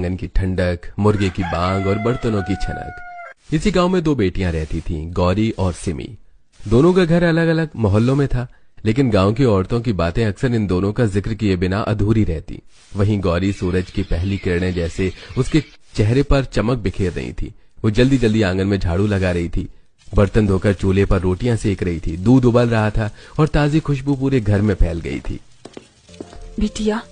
आंगन की ठंडक, मुर्गे की बांग और बर्तनों की छनक। इसी गांव में दो बेटियां रहती थीं, गौरी और सिमी। दोनों का घर अलग अलग मोहल्लों में था, लेकिन गांव की औरतों की बातें अक्सर इन दोनों का जिक्र किए बिना अधूरी रहती। वहीं गौरी सूरज की पहली किरणें जैसे उसके चेहरे पर चमक बिखेर रही थी। वो जल्दी जल्दी आंगन में झाड़ू लगा रही थी, बर्तन धोकर चूल्हे पर रोटियां सेक रही थी। दूध उबल रहा था और ताजी खुशबू पूरे घर में फैल गई थी। बिटिया,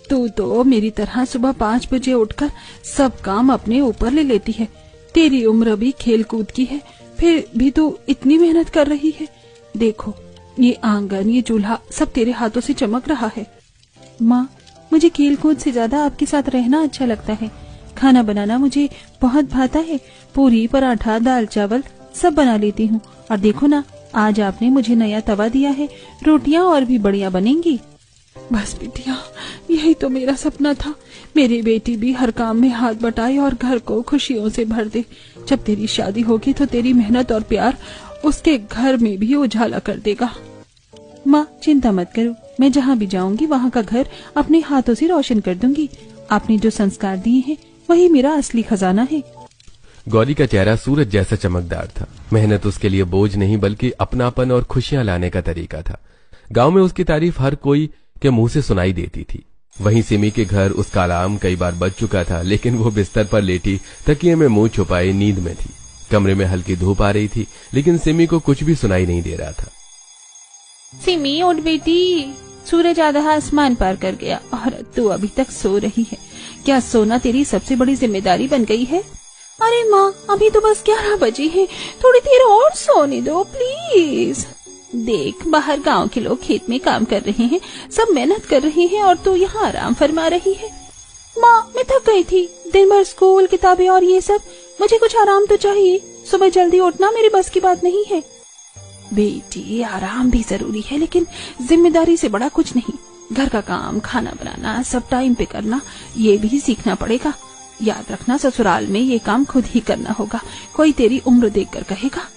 तू तो मेरी तरह सुबह 5 बजे उठकर सब काम अपने ऊपर ले लेती है। तेरी उम्र भी खेल कूद की है, फिर भी तू इतनी मेहनत कर रही है। देखो, ये आंगन, ये चूल्हा सब तेरे हाथों से चमक रहा है। माँ, मुझे खेल कूद से ज्यादा आपके साथ रहना अच्छा लगता है। खाना बनाना मुझे बहुत भाता है। पूरी, पराठा, दाल चावल सब बना लेती हूँ। और देखो ना, आज आपने मुझे नया तवा दिया है, रोटियाँ और भी बढ़िया बनेंगी। बस बिटिया, यही तो मेरा सपना था। मेरी बेटी भी हर काम में हाथ बटाए और घर को खुशियों से भर दे। जब तेरी शादी होगी तो तेरी मेहनत और प्यार उसके घर में भी उजाला कर देगा। माँ, चिंता मत करो, मैं जहाँ भी जाऊंगी वहाँ का घर अपने हाथों से रोशन कर दूंगी। आपने जो संस्कार दिए हैं वही मेरा असली खजाना है। गौरी का चेहरा सूरज जैसा चमकदार था। मेहनत उसके लिए बोझ नहीं बल्कि अपनापन और खुशियां लाने का तरीका था। गांव में उसकी तारीफ हर कोई के मुंह से सुनाई देती थी। वहीं सिमी के घर उसका अलार्म कई बार बज चुका था, लेकिन वो बिस्तर पर लेटी तकिए में मुंह छुपाए नींद में थी। कमरे में हल्की धूप आ रही थी, लेकिन सिमी को कुछ भी सुनाई नहीं दे रहा था। सिमी, उठ बेटी, सूरज आधा आसमान पार कर गया और तू अभी तक सो रही है। क्या सोना तेरी सबसे बड़ी जिम्मेदारी बन गई है? अरे माँ, अभी तो बस 11 बजे हैं, थोड़ी देर और सोने दो प्लीज। देख, बाहर गांव के लोग खेत में काम कर रहे हैं, सब मेहनत कर रहे हैं और तू यहाँ आराम फरमा रही है। माँ, मैं थक गई थी, दिन भर स्कूल, किताबें और ये सब। मुझे कुछ आराम तो चाहिए। सुबह जल्दी उठना मेरे बस की बात नहीं है। बेटी, आराम भी जरूरी है, लेकिन जिम्मेदारी से बड़ा कुछ नहीं। घर का काम, खाना बनाना सब टाइम पे करना, ये भी सीखना पड़ेगा। याद रखना, ससुराल में ये काम खुद ही करना होगा। कोई तेरी उम्र देखकर कहेगा।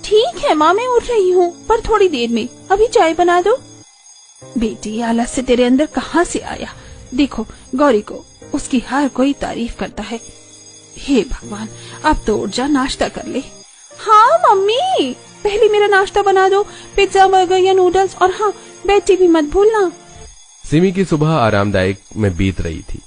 ठीक है माँ, मैं उठ रही हूँ, पर थोड़ी देर में। अभी चाय बना दो। बेटी, आलस से तेरे अंदर कहाँ से आया? देखो, गौरी को उसकी हर कोई तारीफ करता है। हे भगवान, अब तो उठ जा, नाश्ता कर ले। हाँ मम्मी, पहले मेरा नाश्ता बना दो, पिज्जा, बर्गर या नूडल्स। और हाँ, बेटी भी मत भूलना। सिमी की सुबह आरामदायक में बीत रही थी।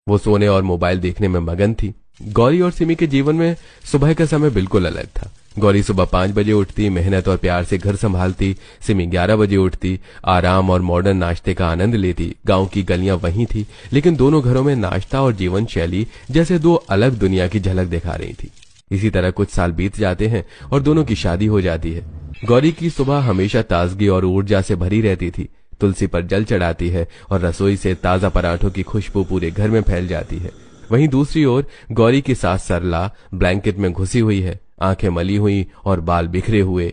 वो सोने और मोबाइल देखने में मगन थी। गौरी और सिमी के जीवन में सुबह का समय बिल्कुल अलग था। गौरी सुबह 5 बजे उठती, मेहनत और प्यार से घर संभालती। सिमी 11 बजे उठती, आराम और मॉडर्न नाश्ते का आनंद लेती। गांव की गलियां वहीं थी, लेकिन दोनों घरों में नाश्ता और जीवन शैली जैसे दो अलग दुनिया की झलक दिखा रही थी। इसी तरह कुछ साल बीत जाते हैं और दोनों की शादी हो जाती है। गौरी की सुबह हमेशा ताजगी और ऊर्जा से भरी रहती थी। तुलसी पर जल चढ़ाती है और रसोई से ताजा पराठों की खुशबू पूरे घर में फैल जाती है। वहीं दूसरी ओर गौरी की सास सरला ब्लैंकेट में घुसी हुई है, आंखें मली हुई और बाल बिखरे हुए।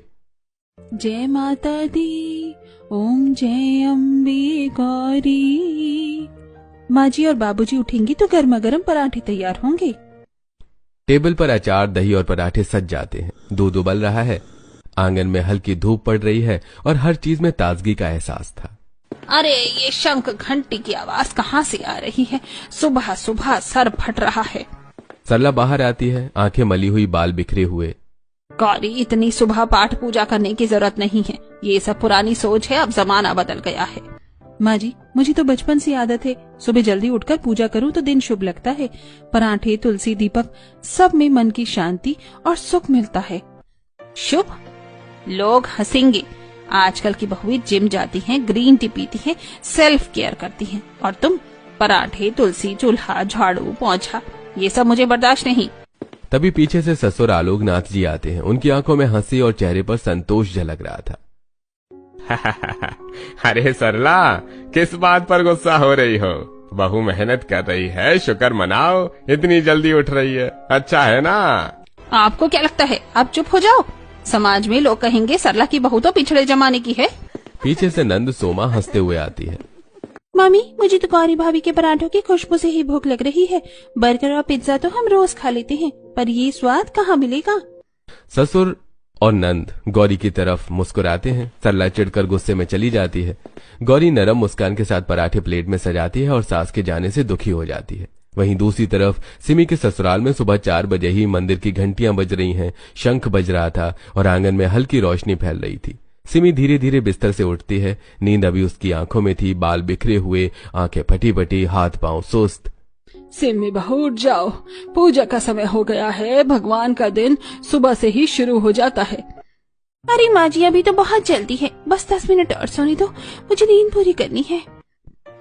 जय माता दी, ओम जय अम्बे गौरी। माँ जी और बाबूजी उठेंगी तो गर्मा गर्म पराठे तैयार होंगे। टेबल पर अचार, दही और पराठे सज जाते हैं। दूध उबल रहा है, आंगन में हल्की धूप पड़ रही है और हर चीज में ताजगी का एहसास था। अरे, ये शंख घंटी की आवाज कहाँ से आ रही है? सुबह सुबह सर फट रहा है। सरला बाहर आती है, आंखें मली हुई, बाल बिखरे हुए। गौरी, इतनी सुबह पाठ पूजा करने की जरूरत नहीं है। ये सब पुरानी सोच है, अब जमाना बदल गया है। माँ जी, मुझे तो बचपन से आदत है, सुबह जल्दी उठकर पूजा करूँ तो दिन शुभ लगता है। पराठे, तुलसी, दीपक सब में मन की शांति और सुख मिलता है। शुभ? लोग हंसेंगे। आजकल की बहुएं जिम जाती हैं, ग्रीन टी पीती हैं, सेल्फ केयर करती हैं, और तुम पराठे, तुलसी, चूल्हा, झाड़ू, पोंछा, ये सब मुझे बर्दाश्त नहीं। तभी पीछे से ससुर आलोकनाथ जी आते हैं। उनकी आंखों में हंसी और चेहरे पर संतोष झलक रहा था। अरे सरला, किस बात पर गुस्सा हो रही हो? बहू मेहनत कर रही है, शुक्र मनाओ। इतनी जल्दी उठ रही है, अच्छा है ना? आपको क्या लगता है? आप चुप हो जाओ। समाज में लोग कहेंगे सरला की बहू तो पिछड़े जमाने की है। पीछे से नंद सोमा हंसते हुए आती है। मामी, मुझे तो गौरी भाभी के पराठों की खुशबू से ही भूख लग रही है। बर्गर और पिज्जा तो हम रोज खा लेते हैं, पर ये स्वाद कहाँ मिलेगा? ससुर और नंद गौरी की तरफ मुस्कुराते हैं। सरला चिढ़कर गुस्से में चली जाती है। गौरी नरम मुस्कान के साथ पराठे प्लेट में सजाती है और सास के जाने से दुखी हो जाती है। वहीं दूसरी तरफ सिमी के ससुराल में सुबह 4 बजे ही मंदिर की घंटियां बज रही हैं, शंख बज रहा था और आंगन में हल्की रोशनी फैल रही थी। सिमी धीरे धीरे बिस्तर से उठती है। नींद अभी उसकी आंखों में थी, बाल बिखरे हुए, आंखें फटी फटी, हाथ पांव सुस्त। सिमी बहू उठ जाओ, पूजा का समय हो गया है। भगवान का दिन सुबह से ही शुरू हो जाता है। अरे माँ जी, अभी तो बहुत जल्दी है, बस 10 मिनट और सोने दो, मुझे नींद पूरी करनी है।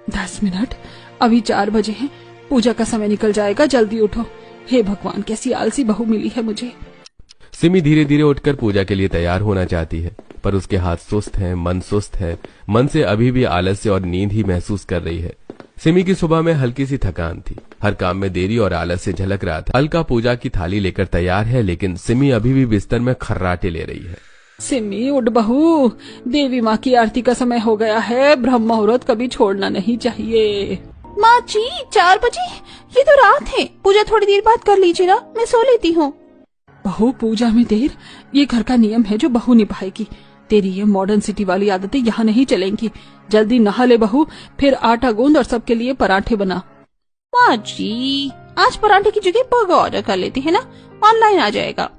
10 मिनट? अभी 4 बजे हैं, पूजा का समय निकल जाएगा, जल्दी उठो। हे भगवान, कैसी आलसी बहू मिली है मुझे। सिमी धीरे धीरे उठकर पूजा के लिए तैयार होना चाहती है, पर उसके हाथ सुस्त हैं, मन सुस्त है। मन से अभी भी आलस्य और नींद ही महसूस कर रही है। सिमी की सुबह में हल्की सी थकान थी, हर काम में देरी और आलस्य झलक रहा था। अलका पूजा की थाली लेकर तैयार है, लेकिन सिमी अभी भी बिस्तर में खर्राटे ले रही है। सिमी उठ बहू, देवी माँ की आरती का समय हो गया है, ब्रह्म मुहूर्त कभी छोड़ना नहीं चाहिए। माँ जी, 4 बजे? ये तो रात है, पूजा थोड़ी देर बाद कर लीजिए ना, मैं सो लेती हूँ। बहू, पूजा में देर? ये घर का नियम है जो बहू निभाएगी। तेरी ये मॉडर्न सिटी वाली आदतें यहाँ नहीं चलेंगी। जल्दी नहा ले बहू, फिर आटा गूंद और सबके लिए पराठे बना। माँ जी, आज पराठे की जगह बर्गर ऑर्डर कर लेते हैं ना, ऑनलाइन आ जाएगा।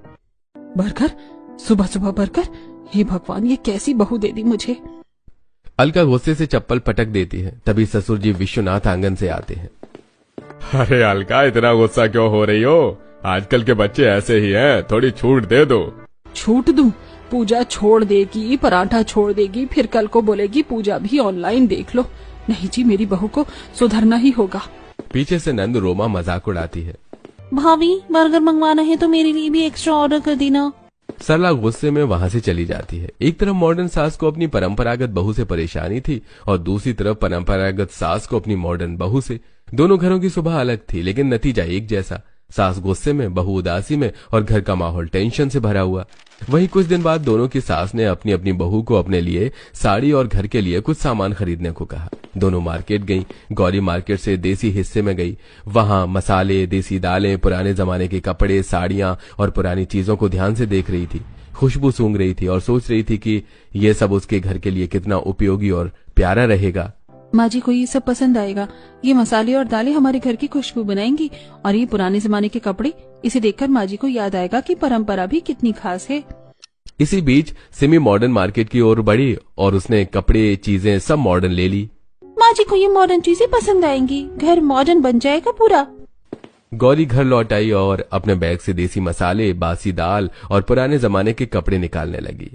बर्गर? सुबह सुबह बर्गर? हे भगवान, ये कैसी बहू दे दी मुझे। अलका गुस्से से चप्पल पटक देती है। तभी ससुर जी विश्वनाथ आंगन से आते हैं। अरे अलका, इतना गुस्सा क्यों हो रही हो? आजकल के बच्चे ऐसे ही हैं, थोड़ी छूट दे दो। छूट दूं? पूजा छोड़ देगी, पराठा छोड़ देगी, फिर कल को बोलेगी पूजा भी ऑनलाइन देख लो। नहीं जी, मेरी बहू को सुधरना ही होगा। पीछे से नंद रोमा मजाक उड़ाती है। भाभी, बर्गर मंगवाना है तो मेरे लिए भी एक्स्ट्रा ऑर्डर कर देना। सरला गुस्से में वहां से चली जाती है। एक तरफ मॉडर्न सास को अपनी परंपरागत बहू से परेशानी थी और दूसरी तरफ परंपरागत सास को अपनी मॉडर्न बहू से। दोनों घरों की सुबह अलग थी, लेकिन नतीजा एक जैसा। सास गुस्से में, बहू उदासी में और घर का माहौल टेंशन से भरा हुआ। वहीं कुछ दिन बाद दोनों की सास ने अपनी अपनी बहू को अपने लिए साड़ी और घर के लिए कुछ सामान खरीदने को कहा। दोनों मार्केट गईं। गौरी मार्केट से देसी हिस्से में गई। वहां मसाले, देसी दालें, पुराने जमाने के कपड़े, साड़ियां और पुरानी चीजों को ध्यान से देख रही थी। खुशबू सूंघ रही थी और सोच रही थी कि ये सब उसके घर के लिए कितना उपयोगी और प्यारा रहेगा। माँ जी को ये सब पसंद आएगा। ये मसाले और दालें हमारे घर की खुशबू बनाएंगी, और ये पुराने जमाने के कपड़े, इसे देखकर माँ जी को याद आएगा कि परंपरा भी कितनी खास है। इसी बीच सिमी मॉडर्न मार्केट की ओर बढ़ी और उसने कपड़े, चीजें सब मॉडर्न ले ली। माँ जी को ये मॉडर्न चीजें पसंद आएंगी, घर मॉडर्न बन जाएगा पूरा। गौरी घर लौट आई और अपने बैग से देसी मसाले, बासी दाल और पुराने जमाने के कपड़े निकालने लगी।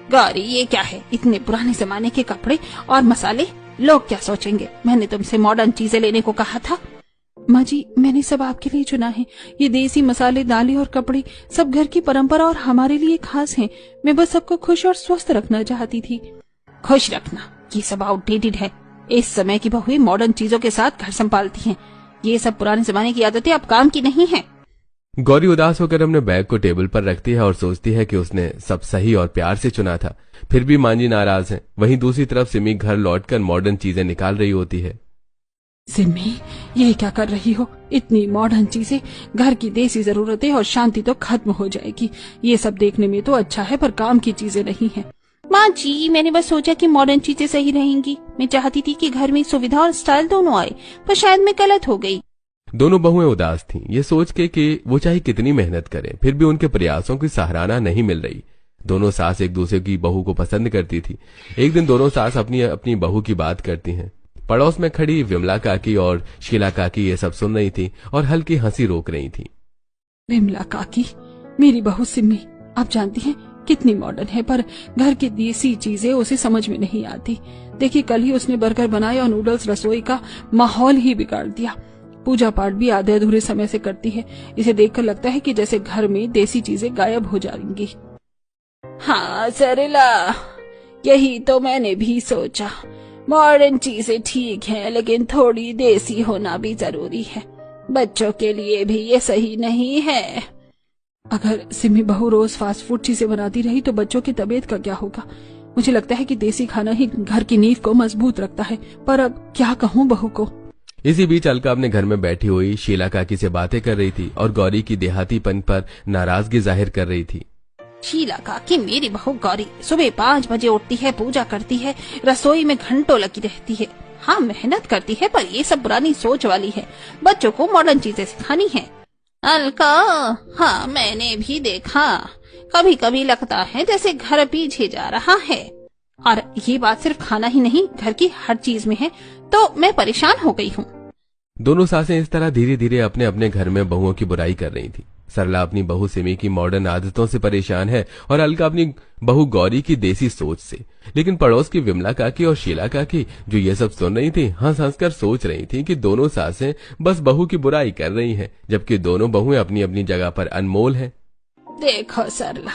गौरी, ये क्या है? इतने पुराने जमाने के कपड़े और मसाले, लोग क्या सोचेंगे? मैंने तुमसे मॉडर्न चीजें लेने को कहा था। माँ जी, मैंने सब आपके लिए चुना है। ये देसी मसाले, दालें और कपड़े सब घर की परंपरा और हमारे लिए खास हैं। मैं बस सबको खुश और स्वस्थ रखना चाहती थी। खुश रखना? ये सब आउटडेटेड है। इस समय की बहुएं मॉडर्न चीजों के साथ घर संभालती हैं। ये सब पुराने जमाने की आदतें अब काम की नहीं है। गौरी उदास होकर अपने बैग को टेबल पर रखती है और सोचती है कि उसने सब सही और प्यार से चुना था, फिर भी मांझी नाराज है। वहीं दूसरी तरफ सिमी घर लौटकर मॉडर्न चीजें निकाल रही होती है। सिमी, ये क्या कर रही हो? इतनी मॉडर्न चीजें, घर की देसी जरूरतें और शांति तो खत्म हो जाएगी। ये सब देखने में तो अच्छा है, पर काम की चीजें नहीं है। माँ जी, मैंने बस सोचा कि मॉडर्न चीजें सही रहेंगी। मैं चाहती थी कि घर में सुविधा और स्टाइल दोनों आए, पर शायद मैं गलत हो गई। दोनों बहुएं उदास थीं, ये सोच के कि वो चाहे कितनी मेहनत करें, फिर भी उनके प्रयासों की सराहना नहीं मिल रही। दोनों सास एक दूसरे की बहू को पसंद करती थी। एक दिन दोनों सास अपनी अपनी बहू की बात करती हैं। पड़ोस में खड़ी विमला काकी और शीला काकी ये सब सुन रही थी और हल्की हंसी रोक रही थी। विमला काकी, मेरी बहू सिमी, आप जानती हैं कितनी मॉडर्न है, पर घर की देसी चीजें उसे समझ में नहीं आती। देखिए, कल ही उसने बर्गर बनाया और नूडल्स रसोई का माहौल ही बिगाड़ दिया। पूजा पाठ भी आधे अधूरे समय से करती है। इसे देखकर लगता है कि जैसे घर में देसी चीजें गायब हो जाएंगी। हाँ सरला, यही तो मैंने भी सोचा। मॉडर्न चीजें ठीक हैं, लेकिन थोड़ी देसी होना भी जरूरी है। बच्चों के लिए भी ये सही नहीं है। अगर सिमी बहू रोज फास्ट फूड चीजें बनाती रही तो बच्चों की तबीयत का क्या होगा? मुझे लगता है कि देसी खाना ही घर की नींव को मजबूत रखता है, पर अब क्या कहूँ बहू को। इसी बीच अलका अपने घर में बैठी हुई शीला काकी से बातें कर रही थी और गौरी की देहातीपन पर नाराजगी जाहिर कर रही थी। शीला काकी, मेरी बहू गौरी सुबह 5 बजे उठती है, पूजा करती है, रसोई में घंटों लगी रहती है। हाँ मेहनत करती है, पर ये सब पुरानी सोच वाली है। बच्चों को मॉडर्न चीजें सिखानी है। अलका, हाँ मैंने भी देखा, कभी कभी लगता है जैसे घर पीछे जा रहा है। और ये बात सिर्फ खाना ही नहीं, घर की हर चीज में है। तो मैं परेशान हो गई हूँ। दोनों सासें इस तरह धीरे धीरे अपने अपने घर में बहुओं की बुराई कर रही थी। सरला अपनी बहू सिमी की मॉडर्न आदतों से परेशान है और अलका अपनी बहू गौरी की देसी सोच से। लेकिन पड़ोस की विमला काकी और शीला काकी जो ये सब सुन रही थी, हंस हंस कर सोच रही थी कि दोनों सासें बस बहू की बुराई कर रही हैं, जबकि दोनों बहुएं अपनी अपनी जगह पर अनमोल हैं। देखो सरला,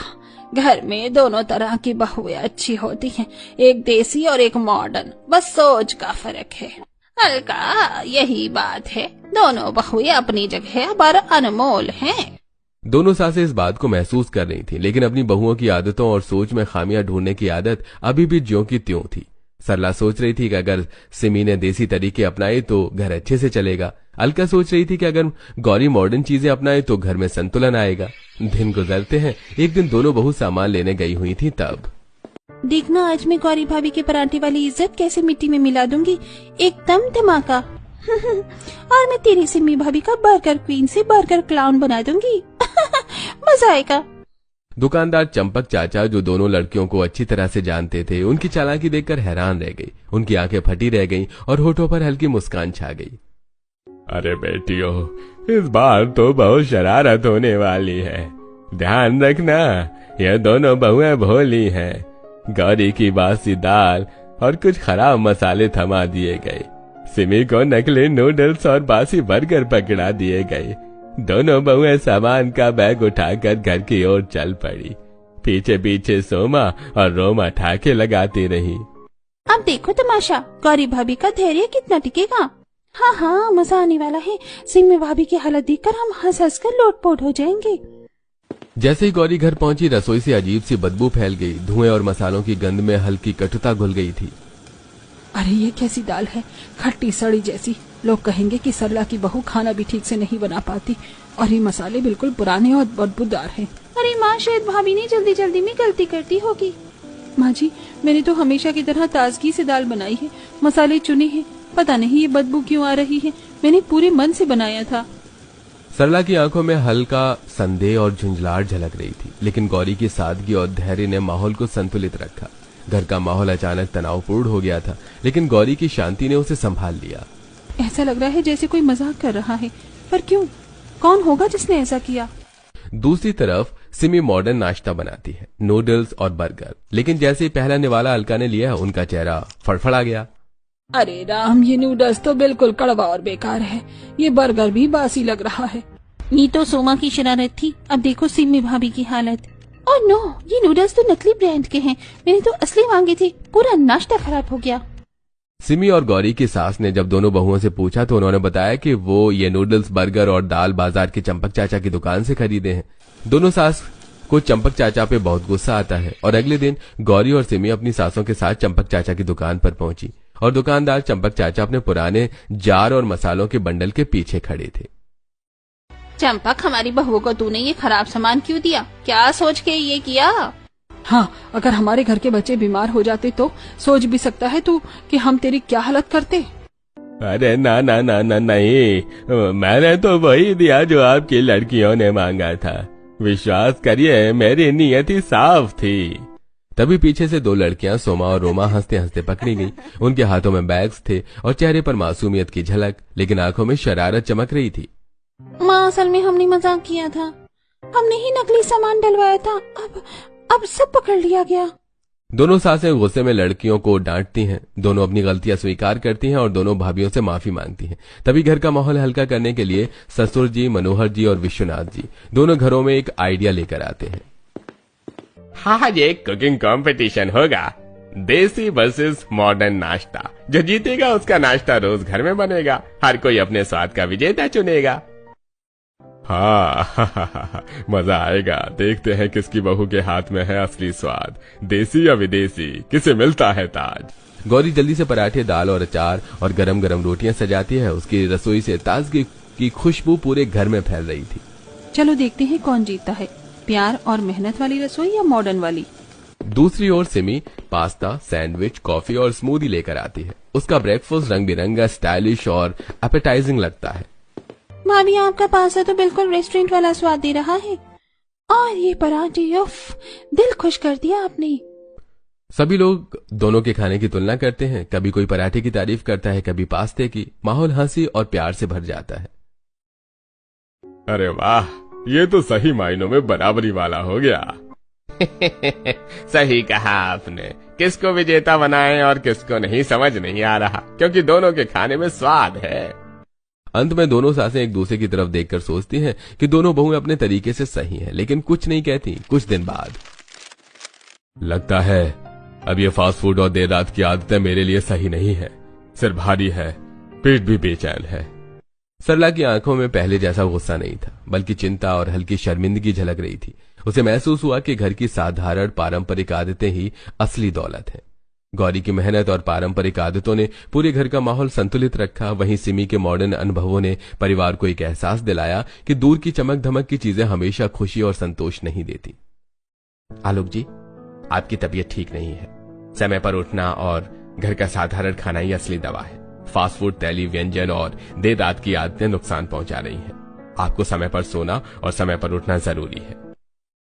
घर में दोनों तरह की बहुएं अच्छी होती हैं, एक देसी और एक मॉडर्न, बस सोच का फर्क है। अलका, यही बात है, दोनों बहुएं अपनी जगह पर अनमोल हैं। दोनों सासें इस बात को महसूस कर रही थी, लेकिन अपनी बहुओं की आदतों और सोच में खामियां ढूंढने की आदत अभी भी ज्यों की त्यों थी। सरला सोच रही थी कि अगर सिमी ने देसी तरीके अपनाए तो घर अच्छे से चलेगा। अलका सोच रही थी कि अगर गौरी मॉडर्न चीजें अपनाए तो घर में संतुलन आएगा। दिन गुजरते हैं, एक दिन दोनों बहू सामान लेने गई हुई थी। तब देखना, आज मैं गौरी भाभी के पराठे वाली इज्जत कैसे मिट्टी में मिला दूंगी, एकदम धमाका। और मैं तेरी सिमी भाभी का बर्गर क्वीन से बर्गर क्लाउन बना दूंगी। मजा आएगा। दुकानदार चंपक चाचा, जो दोनों लड़कियों को अच्छी तरह से जानते थे, उनकी चालाकी देखकर हैरान रह गई। उनकी आंखें फटी रह गईं और होठों पर हल्की मुस्कान छा गई। अरे बेटियों, इस बार तो बहुत शरारत होने वाली है। ध्यान रखना, ये दोनों बहुएं भोली हैं। गौरी की बासी दाल और कुछ खराब मसाले थमा दिए गए। सिमी को नकली नूडल्स और बासी बर्गर पकड़ा दिए गए। दोनों बहुएं सामान का बैग उठाकर घर की ओर चल पड़ी। पीछे पीछे सोमा और रोमा ठाके लगाती रही। अब देखो तमाशा, गौरी भाभी का धैर्य कितना टिकेगा। हाँ हाँ, मजा आने वाला है। सिमी भाभी की हालत देखकर हम हंस हंस कर लोटपोट हो जाएंगे। जैसे ही गौरी घर पहुंची, रसोई से अजीब सी बदबू फैल गई। धुएं और मसालों की गंध में हल्की कटुता घुल गई थी। अरे ये कैसी दाल है, खट्टी सड़ी जैसी। लोग कहेंगे कि सरला की बहू खाना भी ठीक से नहीं बना पाती। और ये मसाले बिल्कुल पुराने और बदबूदार हैं। अरे माँ, शायद भाभी ने जल्दी जल्दी में गलती करती होगी। माँ जी, मैंने तो हमेशा की तरह ताजगी से दाल बनाई है, मसाले चुने हैं। पता नहीं ये बदबू क्यों आ रही है, मैंने पूरे मन से बनाया था। सरला की आंखों में हल्का संदेह और झुंझलाहट झलक रही थी, लेकिन गौरी की सादगी और धैर्य ने माहौल को संतुलित रखा। घर का माहौल अचानक तनावपूर्ण हो गया था, लेकिन गौरी की शांति ने उसे संभाल लिया। ऐसा लग रहा है जैसे कोई मजाक कर रहा है, पर क्यों? कौन होगा जिसने ऐसा किया? दूसरी तरफ सिमी मॉडर्न नाश्ता बनाती है, नूडल्स और बर्गर। लेकिन जैसे ही पहला निवाला अलका ने लिया, उनका चेहरा फड़फड़ा गया। अरे राम, ये नूडल्स तो बिल्कुल कड़वा और बेकार है। ये बर्गर भी बासी लग रहा है। ये तो सोमा की शरारत थी। अब देखो सिमी भाभी की हालत। ओह नो, ये नूडल्स तो नकली ब्रांड के हैं। मैंने तो असली मांगे थे। पूरा नाश्ता खराब हो गया। सिमी और गौरी की सास ने जब दोनों बहुओं से पूछा तो उन्होंने बताया कि वो ये नूडल्स, बर्गर और दाल बाजार के चंपक चाचा की दुकान से खरीदे हैं। दोनों सास को चंपक चाचा पे बहुत गुस्सा आता है और अगले दिन गौरी और सिमी अपनी सासों के साथ चंपक चाचा की दुकान पर पहुंची और दुकानदार चंपक चाचा अपने पुराने जार और मसालों के बंडल के पीछे खड़े थे। चंपक, हमारी बहू को तूने ये खराब सामान क्यों दिया? क्या सोच के ये किया? हाँ, अगर हमारे घर के बच्चे बीमार हो जाते तो सोच भी सकता है तू कि हम तेरी क्या हालत करते। अरे ना ना ना ना नहीं, मैंने तो वही दिया जो आपकी लड़कियों ने मांगा था। विश्वास करिए, मेरी नियत ही साफ थी। तभी पीछे से दो लड़कियां सोमा और रोमा हंसते हंसते पकड़ी गई। उनके हाथों में बैग्स थे और चेहरे पर मासूमियत की झलक, लेकिन आंखों में शरारत चमक रही थी। माँ, असल में हमने मजाक किया था। हमने ही नकली सामान डलवाया था। अब सब पकड़ लिया गया। दोनों सासें गुस्से में लड़कियों को डांटती हैं। दोनों अपनी गलतियां स्वीकार करती हैं और दोनों भाभियों से माफी मांगती हैं। तभी घर का माहौल हल्का करने के लिए ससुर जी, मनोहर जी और विश्वनाथ जी दोनों घरों में एक आइडिया लेकर आते हैं। हाँ, ये कुकिंग कंपटीशन होगा। देसी वर्सेस मॉडर्न नाश्ता। जो जीतेगा उसका नाश्ता रोज घर में बनेगा। हर कोई अपने स्वाद का विजेता चुनेगा। हाँ, मजा आएगा। देखते हैं किसकी बहू के हाथ में है असली स्वाद, देसी या विदेशी, किसे मिलता है ताज। गौरी जल्दी से पराठे, दाल और अचार और गरम गरम रोटियां सजाती है। उसकी रसोई से ताजगी की खुशबू पूरे घर में फैल रही थी। चलो देखते हैं कौन जीतता है, प्यार और मेहनत वाली रसोई या मॉडर्न वाली। दूसरी ओर सिमी पास्ता, सैंडविच, कॉफी और स्मूदी लेकर आती है। उसका ब्रेकफास्ट रंग बिरंगा, स्टाइलिश और एपेटाइजिंग लगता है। भाभी, आपका पास्ता तो बिल्कुल रेस्टोरेंट वाला स्वाद दे रहा है। और ये पराठे, उफ, दिल खुश कर दिया आपने। सभी लोग दोनों के खाने की तुलना करते हैं। कभी कोई पराठे की तारीफ करता है, कभी पास्ते की। माहौल हंसी और प्यार से भर जाता है। अरे वाह, ये तो सही मायनों में बराबरी वाला हो गया। सही कहा आपने। किसको विजेता बनाएं और किसको नहीं समझ नहीं आ रहा, क्योंकि दोनों के खाने में स्वाद है। अंत में दोनों सासें एक दूसरे की तरफ देखकर सोचती हैं कि दोनों बहुएं अपने तरीके से सही हैं, लेकिन कुछ नहीं कहती। कुछ दिन बाद, लगता है अब ये फास्ट फूड और देर रात की आदतें मेरे लिए सही नहीं है। सिर भारी है, पेट भी बेचैन है। सरला की आंखों में पहले जैसा गुस्सा नहीं था, बल्कि चिंता और हल्की शर्मिंदगी झलक रही थी। उसे महसूस हुआ कि घर की साधारण पारंपरिक आदतें ही असली दौलत है। गौरी की मेहनत और पारंपरिक आदतों ने पूरे घर का माहौल संतुलित रखा। वहीं सिमी के मॉडर्न अनुभवों ने परिवार को एक एहसास दिलाया कि दूर की चमक धमक की चीजें हमेशा खुशी और संतोष नहीं देती। आलोक जी, आपकी तबीयत ठीक नहीं है। समय पर उठना और घर का साधारण खाना ही असली दवा है। फास्ट फूड, तैली व्यंजन और देर रात की आदतें नुकसान पहुंचा रही हैं। आपको समय पर सोना और समय पर उठना जरूरी है।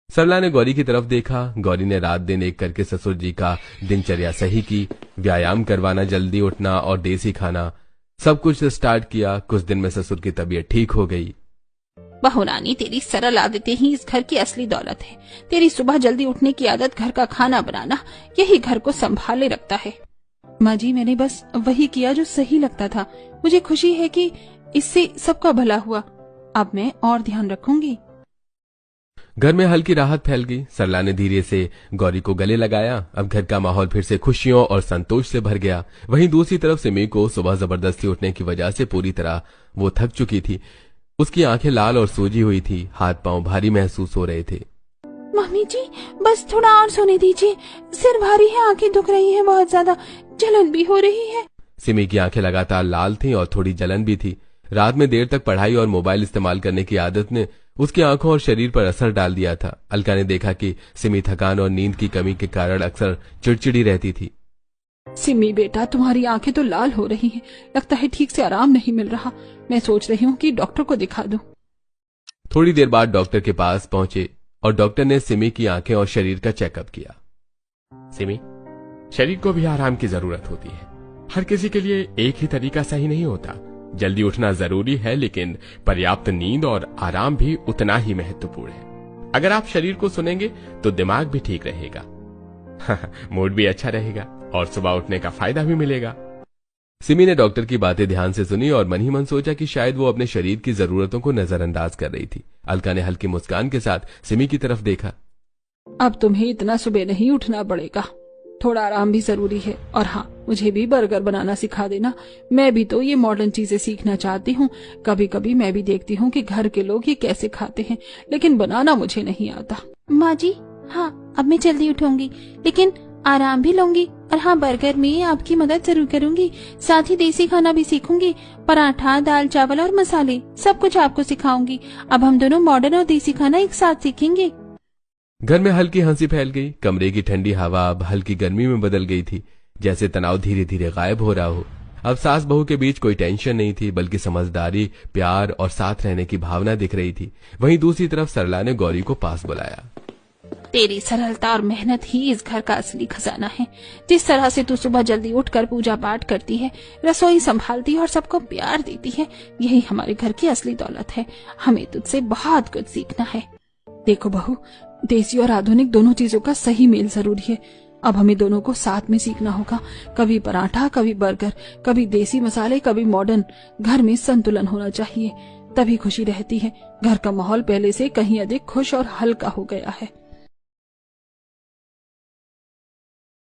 सरला ने गौरी की तरफ देखा। गौरी ने रात दिन एक करके ससुर जी का दिनचर्या सही की। व्यायाम करवाना, जल्दी उठना और देसी खाना, सब कुछ स्टार्ट किया। कुछ दिन में ससुर की तबीयत ठीक हो गई। बहू रानी, तेरी सरल आदतें ही इस घर की असली दौलत है। तेरी सुबह जल्दी उठने की आदत, घर का खाना बनाना, यही घर को संभाले रखता है। माँ जी, मैंने बस वही किया जो सही लगता था। मुझे खुशी है कि इससे सबका भला हुआ। अब मैं और ध्यान रखूंगी। घर में हल्की राहत फैल गई। सरला ने धीरे से गौरी को गले लगाया। अब घर का माहौल फिर से खुशियों और संतोष से भर गया। वहीं दूसरी तरफ सिमी को सुबह जबरदस्ती उठने की वजह से पूरी तरह वो थक चुकी थी। उसकी आंखें लाल और सूजी हुई थी, हाथ पांव भारी महसूस हो रहे थे। मम्मी जी, बस थोड़ा और सोने दीजिए। सिर भारी है, आंखें दुख रही हैं बहुत ज्यादा, जलन भी हो रही है। सिमी की आंखें लगातार लाल थीं और थोड़ी जलन भी थी। रात में देर तक पढ़ाई और मोबाइल इस्तेमाल करने की आदत ने उसकी आंखों और शरीर पर असर डाल दिया था। अलका ने देखा कि सिमी थकान और नींद की कमी के कारण अक्सर चिड़चिड़ी रहती थी। सिमी बेटा, तुम्हारी आंखें तो लाल हो रही हैं। लगता है ठीक से आराम नहीं मिल रहा। मैं सोच रही हूँ कि डॉक्टर को दिखा दूं। थोड़ी देर बाद डॉक्टर के पास पहुंचे और डॉक्टर ने सिमी की आंखें और शरीर का चेकअप किया। सिमी, शरीर को भी आराम की जरूरत होती है। हर किसी के लिए एक ही तरीका सही नहीं होता। जल्दी उठना जरूरी है, लेकिन पर्याप्त नींद और आराम भी उतना ही महत्वपूर्ण है। अगर आप शरीर को सुनेंगे तो दिमाग भी ठीक रहेगा, मूड भी अच्छा रहेगा और सुबह उठने का फायदा भी मिलेगा। सिमी ने डॉक्टर की बातें ध्यान से सुनी और मन ही मन सोचा कि शायद वो अपने शरीर की जरूरतों को नजरअंदाज कर रही थी। अलका ने हल्की मुस्कान के साथ सिमी की तरफ देखा। अब तुम्हें इतना सुबह नहीं उठना पड़ेगा, थोड़ा आराम भी जरूरी है। और हाँ, मुझे भी बर्गर बनाना सिखा देना। मैं भी तो ये मॉडर्न चीजें सीखना चाहती हूँ। कभी कभी मैं भी देखती हूँ कि घर के लोग ये कैसे खाते हैं, लेकिन बनाना मुझे नहीं आता। माँ जी, हाँ, अब मैं जल्दी उठूंगी, लेकिन आराम भी लूंगी। और हाँ, बर्गर में आपकी मदद जरूर करूंगी। साथ ही देसी खाना भी सीखूंगी। पराठा, दाल, चावल और मसाले, सब कुछ आपको सिखाऊंगी। अब हम दोनों मॉडर्न और देसी खाना एक साथ सीखेंगे। घर में हल्की हंसी फैल गई। कमरे की ठंडी हवा अब हल्की गर्मी में बदल गई थी, जैसे तनाव धीरे धीरे गायब हो रहा हो। अब सास बहू के बीच कोई टेंशन नहीं थी, बल्कि समझदारी, प्यार और साथ रहने की भावना दिख रही थी। वहीं दूसरी तरफ सरला ने गौरी को पास बुलाया। तेरी सरलता और मेहनत ही इस घर का असली खजाना है। जिस तरह से तू सुबह जल्दी उठकर पूजा पाठ करती है, रसोई संभालती है और सबको प्यार देती है, यही हमारे घर की असली दौलत है। हमें तुझसे बहुत कुछ सीखना है। देखो बहू, देसी और आधुनिक दोनों चीजों का सही मेल जरूरी है। अब हमें दोनों को साथ में सीखना होगा। कभी पराठा, कभी बर्गर, कभी देसी मसाले, कभी मॉडर्न। घर में संतुलन होना चाहिए, तभी खुशी रहती है। घर का माहौल पहले से कहीं अधिक खुश और हल्का हो गया है।